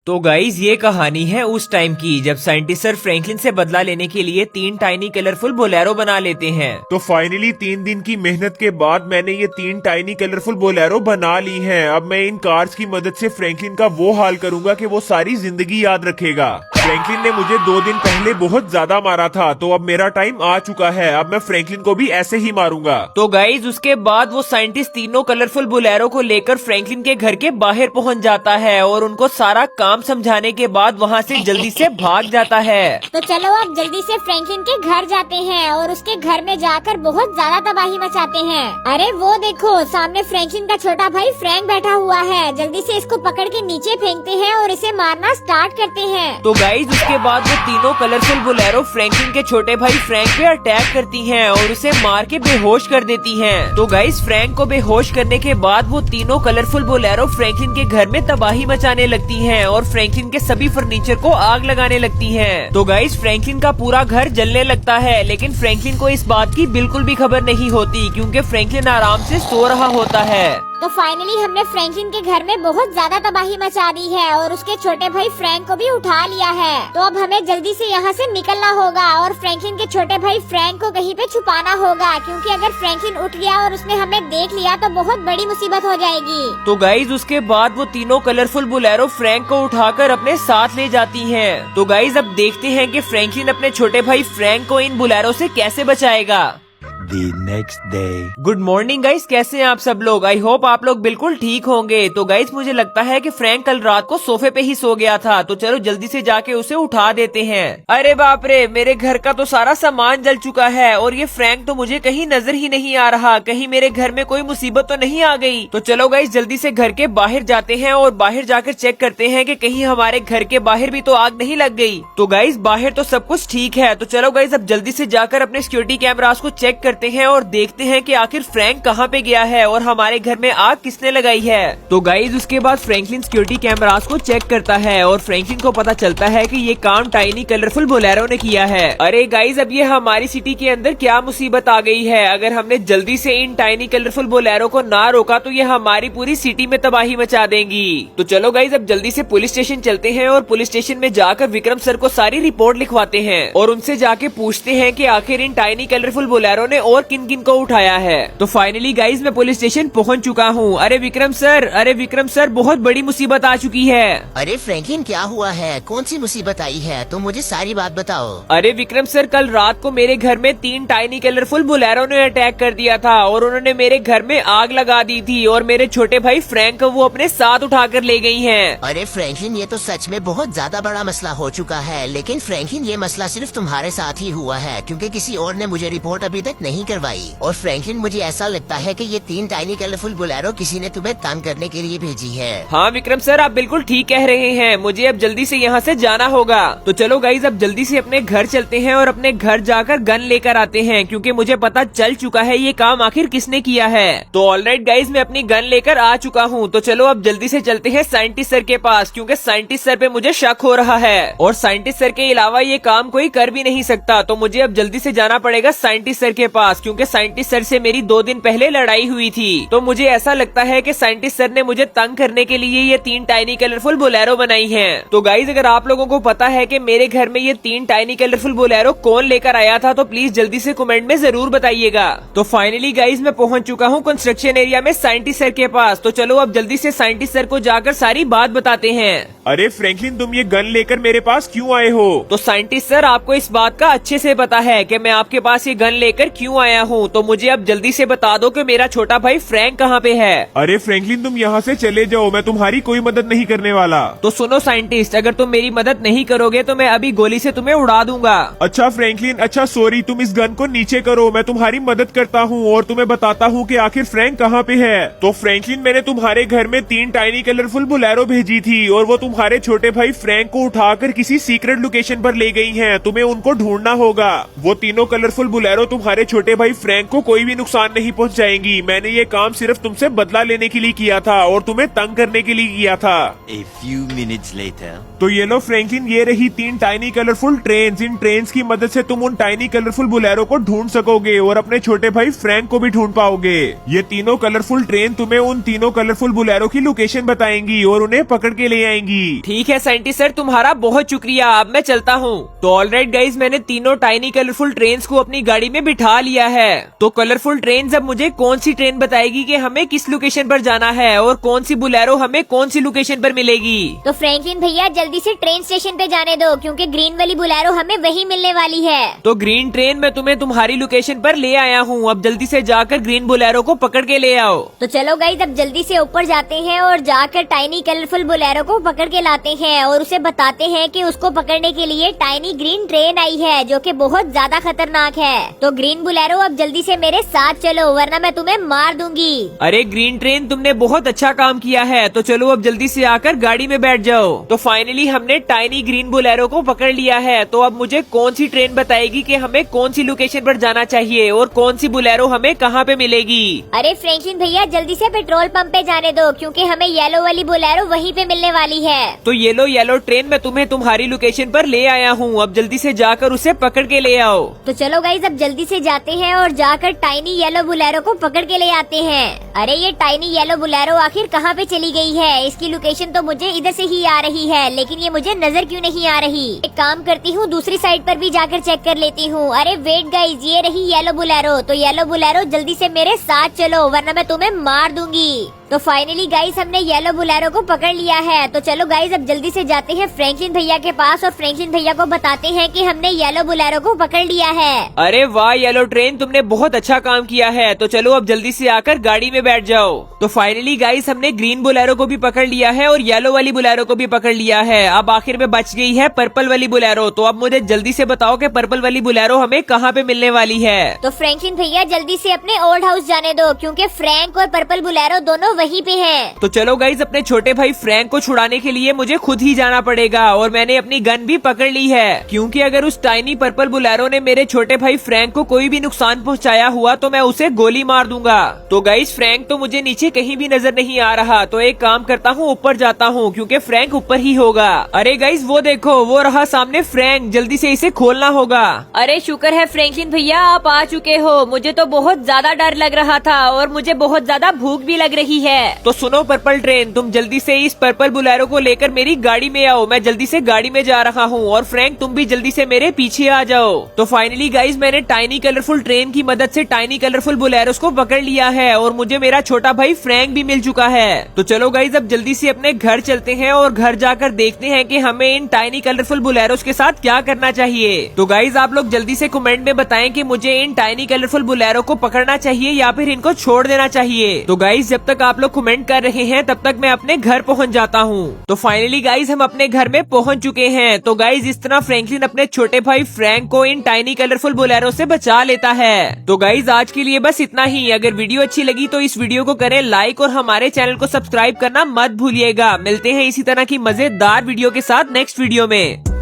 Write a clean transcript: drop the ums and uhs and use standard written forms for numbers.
तो गाइज ये कहानी है उस टाइम की जब साइंटिस्ट सर फ्रैंकलिन से बदला लेने के लिए 3 टाइनी कलरफुल बोलेरो बना लेते हैं। तो फाइनली 3 दिन की मेहनत के बाद मैंने ये 3 टाइनी कलरफुल बोलेरो बना ली हैं। अब मैं इन कार्स की मदद से फ्रैंकलिन का वो हाल करूंगा कि वो सारी जिंदगी याद रखेगा। फ्रैंकलिन ने मुझे 2 दिन पहले बहुत ज्यादा मारा था, तो अब मेरा टाइम आ चुका है। अब मैं फ्रैंकलिन को भी ऐसे ही मारूंगा। तो गाइज उसके बाद वो साइंटिस्ट तीनों कलरफुल बोलेरो को लेकर फ्रैंकलिन के घर के बाहर पहुंच जाता है और उनको सारा काम समझाने के बाद वहां से जल्दी से भाग जाता है। तो चलो अब जल्दी से फ्रैंकलिन के घर जाते हैं और उसके घर में जाकर बहुत ज्यादा तबाही मचाते हैं। अरे वो देखो, सामने फ्रैंकलिन का छोटा भाई फ्रैंक बैठा हुआ है। जल्दी से इसको पकड़ के नीचे फेंकते हैं और इसे मारना स्टार्ट करते हैं। तो गाइज उसके बाद वो तीनों कलरफुल बोलेरो फ्रैंकलिन के छोटे भाई फ्रैंक पे अटैक करती हैं और उसे मार के बेहोश कर देती हैं। तो गाइज फ्रैंक को बेहोश करने के बाद वो तीनों कलरफुल बोलेरो फ्रैंकलिन के घर में तबाही मचाने लगती हैं और फ्रैंकलिन के सभी फर्नीचर को आग लगाने लगती हैं। तो गाइज फ्रैंकलिन का पूरा घर जलने लगता है, लेकिन फ्रैंकलिन को इस बात की बिल्कुल भी खबर नहीं होती क्योंकि फ्रैंकलिन आराम से सो रहा होता है। तो फाइनली हमने फ्रैंकलिन के घर में बहुत ज्यादा तबाही मचा दी है और उसके छोटे भाई फ्रैंक को भी उठा लिया है। तो अब हमें जल्दी से यहाँ से निकलना होगा और फ्रैंकलिन के छोटे भाई फ्रैंक को कहीं पे छुपाना होगा, क्योंकि अगर फ्रैंकलिन उठ गया और उसने हमें देख लिया तो बहुत बड़ी मुसीबत हो जाएगी। तो गाइज उसके बाद वो तीनों कलरफुल बोलेरो फ्रैंक को उठाकर अपने साथ ले जाती हैं। तो गाइज अब देखते हैं कि फ्रैंकलिन अपने छोटे भाई फ्रैंक को इन बोलेरो से कैसे बचाएगा। The next day. Good morning guys, कैसे हैं आप सब लोग। आई होप आप लोग बिल्कुल ठीक होंगे। तो गाइस मुझे लगता है कि फ्रैंक कल रात को सोफे पे ही सो गया था, तो चलो जल्दी से जाके उसे उठा देते हैं। अरे बाप रे, मेरे घर का तो सारा सामान जल चुका है और ये फ्रैंक तो मुझे कहीं नजर ही नहीं आ रहा। कहीं मेरे घर में कोई मुसीबत तो नहीं आ गई। तो चलो गाइस जल्दी से घर के बाहर जाते हैं और बाहर जाकर चेक करते हैं कि कहीं हमारे घर के बाहर भी तो आग नहीं लग गई। तो गाइस बाहर तो सब कुछ ठीक है। तो चलो गाइस अब जल्दी से जाकर अपने सिक्योरिटी कैमरास को चेक करते हैं और देखते हैं कि आखिर फ्रैंक कहाँ पे गया है और हमारे घर में आग किसने लगाई है। तो गाइज उसके बाद फ्रैंकलिन सिक्योरिटी कैमरास को चेक करता है और फ्रैंकलिन को पता चलता है कि ये काम टाइनी कलरफुल बोलेरो ने किया है। अरे गाइज अब ये हमारी सिटी के अंदर क्या मुसीबत आ गई है। अगर हमने जल्दी से इन टाइनी कलरफुल बोलेरो को ना रोका तो ये हमारी पूरी सिटी में तबाही मचा देंगी। तो चलो गाइज अब जल्दी से पुलिस स्टेशन चलते हैं और पुलिस स्टेशन में जाकर विक्रम सर को सारी रिपोर्ट लिखवाते हैं और उनसे जाके पूछते हैं कि आखिर इन टाइनी कलरफुल बोलेरो ने और किन किन को उठाया है। तो फाइनली गाइज मैं पुलिस स्टेशन पहुंच चुका हूँ। अरे विक्रम सर बहुत बड़ी मुसीबत आ चुकी है। अरे फ्रैंकलिन क्या हुआ है, कौन सी मुसीबत आई है, तो मुझे सारी बात बताओ। अरे विक्रम सर कल रात को मेरे घर में 3 टाइनी कलरफुल बोलेरो ने अटैक कर दिया था और उन्होंने मेरे घर में आग लगा दी थी और मेरे छोटे भाई फ्रैंक को वो अपने साथ उठाकर ले गई हैं। अरे फ्रैंकलिन ये तो सच में बहुत ज्यादा बड़ा मसला हो चुका है, लेकिन फ्रैंकलिन ये मसला सिर्फ तुम्हारे साथ ही हुआ है क्योंकि किसी और ने मुझे रिपोर्ट अभी तक नहीं करवाई। और फ्रैंकलिन मुझे ऐसा लगता है कि ये 3 टाइनी कलरफुल बोलेरो किसी ने तुम्हें तंग करने के लिए भेजी है। हाँ विक्रम सर आप बिल्कुल ठीक कह रहे हैं। मुझे अब जल्दी से यहाँ से जाना होगा। तो चलो गाइज अब जल्दी से अपने घर चलते हैं और अपने घर जाकर गन लेकर आते हैं क्योंकि मुझे पता चल चुका है ये काम आखिर किसने किया है। तो ऑलराइट गाइज मैं अपनी गन लेकर आ चुका हूँ। तो चलो अब जल्दी से चलते हैं साइंटिस्ट सर के पास क्योंकि साइंटिस्ट सर पे मुझे शक हो रहा है और साइंटिस्ट सर के अलावा ये काम कोई कर भी नहीं सकता। तो मुझे अब जल्दी से जाना पड़ेगा साइंटिस्ट सर के पास क्योंकि साइंटिस्ट सर से मेरी 2 दिन पहले लड़ाई हुई थी। तो मुझे ऐसा लगता है कि साइंटिस्ट सर ने मुझे तंग करने के लिए ये 3 टाइनी कलरफुल बोलेरो बनाई हैं। तो गाइज अगर आप लोगों को पता है कि मेरे घर में ये 3 टाइनी कलरफुल बोलेरो कौन लेकर आया था तो प्लीज जल्दी से कमेंट में जरूर बताइएगा। तो फाइनली गाइज मैं पहुंच चुका हूँ कंस्ट्रक्शन एरिया में साइंटिस्ट सर के पास। तो चलो अब जल्दी से साइंटिस्ट सर को जाकर सारी बात बताते हैं। अरे फ्रैंकलिन तुम ये गन लेकर मेरे पास क्यों आए हो? तो साइंटिस्ट सर आपको इस बात का अच्छे से पता है कि मैं आपके पास ये गन लेकर क्यों आया हूँ, तो मुझे अब जल्दी से बता दो कि मेरा छोटा भाई फ्रैंक कहाँ पे है। अरे फ्रैंकलिन तुम यहाँ से चले जाओ, मैं तुम्हारी कोई मदद नहीं करने वाला। तो सुनो साइंटिस्ट, अगर तुम मेरी मदद नहीं करोगे तो मैं अभी गोली से तुम्हें उड़ा दूंगा। अच्छा फ्रैंकलिन, अच्छा सॉरी, तुम इस गन को नीचे करो, मैं तुम्हारी मदद करता हूँ और तुम्हें बताता हूँ कि आखिर फ्रैंक कहाँ पे है। तो फ्रैंकलिन मैंने तुम्हारे घर में 3 टाइनी कलरफुल बोलेरो भेजी थी और वो तुम्हारे छोटे भाई फ्रैंक को उठाकर किसी सीक्रेट लोकेशन पर ले गई हैं। तुम्हें उनको ढूंढना होगा। वो तीनों कलरफुल बोलेरो तुम्हारे छोटे भाई फ्रैंक को कोई भी नुकसान नहीं पहुंचाएंगी। मैंने ये काम सिर्फ तुमसे बदला लेने के लिए किया था और तुम्हें तंग करने के लिए किया था। A few minutes later. तो ये लो फ्रैंकलिन, ये रही 3 टाइनी कलरफुल ट्रेन्स। इन ट्रेन्स की मदद से तुम उन टाइनी कलरफुल बुलेरो को ढूंढ सकोगे और अपने छोटे भाई फ्रैंक को भी ढूंढ पाओगे। ये तीनों कलरफुल ट्रेन तुम्हें उन तीनों कलरफुल बुलेरो की लोकेशन बताएंगी और उन्हें पकड़ के ले आएंगी। ठीक है साइंटिस्ट सर, तुम्हारा बहुत शुक्रिया। अब मैं चलता हूँ। तो ऑलराइट गाइज, मैंने तीनों टाइनी कलरफुल ट्रेन्स को अपनी गाड़ी में बिठा लिया है। तो कलरफुल ट्रेन अब मुझे कौन सी ट्रेन बताएगी कि हमें किस लोकेशन पर जाना है और कौन सी बुलेरो हमें कौन सी लोकेशन पर मिलेगी। तो फ्रैंकलिन भैया जल्दी से ट्रेन स्टेशन पे जाने दो, क्योंकि ग्रीन वाली बुलेरो हमें वही मिलने वाली है। तो ग्रीन ट्रेन मैं तुम्हें तुम्हारी लोकेशन पर ले आया हूँ। अब जल्दी से जाकर ग्रीन बुलेरो को पकड़ के ले आओ। तो चलो गाइस, अब जल्दी से ऊपर जाते हैं और जाकर टाइनी कलरफुल बुलेरो को पकड़ के लाते हैं और उसे बताते हैं कि उसको पकड़ने के लिए टाइनी ग्रीन ट्रेन आई है जो कि बहुत ज्यादा खतरनाक है। तो ग्रीन बुलेरो अब जल्दी से मेरे साथ चलो, वरना मैं तुम्हें मार दूंगी। अरे ग्रीन ट्रेन, तुमने बहुत अच्छा काम किया है। तो चलो अब जल्दी से आकर गाड़ी में बैठ जाओ। तो फाइनली हमने टाइनी ग्रीन बुलेरो को पकड़ लिया है। तो अब मुझे कौन सी ट्रेन बताएगी कि हमें कौन सी लोकेशन पर जाना चाहिए और कौन सी बुलेरो हमें कहाँ पे मिलेगी। अरे फ्रैंकलिन भैया जल्दी से पेट्रोल पंप पे जाने दो, क्योंकि हमें येलो वाली बुलेरो वहीं पे मिलने वाली है। तो येलो ट्रेन मैं तुम्हें तुम्हारी लोकेशन पर ले आया हूँ। अब जल्दी से जाकर उसे पकड़ के ले आओ। तो चलो गाइस, अब जल्दी से जाते हैं और जाकर टाइनी येलो बुलेरो को पकड़ के ले आते हैं। अरे ये टाइनी येलो बुलेरो आखिर कहाँ पे चली गई है? इसकी लोकेशन तो मुझे इधर से ही आ रही है, लेकिन ये मुझे नजर क्यों नहीं आ रही? एक काम करती हूँ, दूसरी साइड पर भी जाकर चेक कर लेती हूँ। अरे वेट गाइस, ये रही येलो बुलेरो। तो येलो बुलेरो जल्दी से मेरे साथ चलो, वरना मैं तुम्हें मार दूंगी। तो फाइनली गाइस, हमने येलो बुलेरो को पकड़ लिया है। तो चलो गाइस, अब जल्दी से जाते हैं फ्रैंकलिन भैया के पास और फ्रैंकलिन भैया को बताते हैं कि हमने येलो बुलेरो को पकड़ लिया है। अरे वाह येलो ट्रेन, तुमने बहुत अच्छा काम किया है। तो चलो अब जल्दी से आकर गाड़ी में बैठ जाओ। तो फाइनली गाइस, हमने ग्रीन बुलेरो को भी पकड़ लिया है और येलो वाली बुलेरो को भी पकड़ लिया है। अब आखिर में बच गई है पर्पल वाली बुलेरो। तो अब मुझे जल्दी से बताओ कि पर्पल वाली बुलेरो हमें कहाँ पे मिलने वाली है। तो फ्रैंकलिन भैया जल्दी से अपने ओल्ड हाउस जाने दो, क्योंकि फ्रैंक और पर्पल बुलेरो दोनों वहीं पे हैं। तो चलो गाइज, अपने छोटे भाई फ्रैंक को छुड़ाने के लिए मुझे खुद ही जाना पड़ेगा और मैंने अपनी गन भी पकड़ ली है, क्योंकि अगर उस टाइनी पर्पल बुलेरो ने मेरे छोटे भाई फ्रैंक को कोई भी नुकसान पहुंचाया हुआ तो मैं उसे गोली मार दूंगा। तो गाइज, फ्रैंक तो मुझे नीचे कहीं भी नजर नहीं आ रहा। तो एक काम करता हूँ, ऊपर जाता हूँ, क्योंकि फ्रैंक ऊपर ही होगा। अरे गाइज, वो देखो, वो रहा सामने फ्रैंक। जल्दी से इसे खोलना होगा। अरे शुक्र है फ्रैंकलिन भैया, आप आ चुके हो। मुझे तो बहुत ज्यादा डर लग रहा था और मुझे बहुत ज्यादा भूख भी लग रही है। तो सुनो पर्पल ट्रेन, तुम जल्दी से इस पर्पल बुलेरो को लेकर मेरी गाड़ी में आओ। मैं जल्दी से गाड़ी में जा रहा हूँ और फ्रैंक तुम भी जल्दी से मेरे पीछे आ जाओ। तो फाइनली गाइज, मैंने टाइनी कलरफुल ट्रेन की मदद से टाइनी कलरफुल बुलेरोस को पकड़ लिया है और मुझे मेरा छोटा भाई फ्रैंक भी मिल चुका है। तो चलो गाइज, अब जल्दी से अपने घर चलते हैं और घर जाकर देखते हैं कि हमें इन टाइनी कलरफुल बुलेरोस के साथ क्या करना चाहिए। तो गाइज, आप लोग जल्दी से कमेंट में बताएं कि मुझे इन टाइनी कलरफुल बुलेरो को पकड़ना चाहिए या फिर इनको छोड़ देना चाहिए। तो गाइज, जब तक आप लोग कमेंट कर रहे हैं तब तक मैं अपने घर पहुंच जाता हूं। तो फाइनली गाइज, हम अपने घर में पहुंच चुके हैं। तो गाइज, इस तरह फ्रैंकलिन अपने छोटे भाई फ्रैंक को इन टाइनी कलरफुल बुलेरो से बचा लेता है। तो गाइज, आज के लिए बस इतना ही। अगर वीडियो अच्छी लगी तो इस वीडियो को करें लाइक और हमारे चैनल को सब्सक्राइब करना मत भूलिएगा। मिलते हैं इसी तरह की मजेदार वीडियो के साथ नेक्स्ट वीडियो में।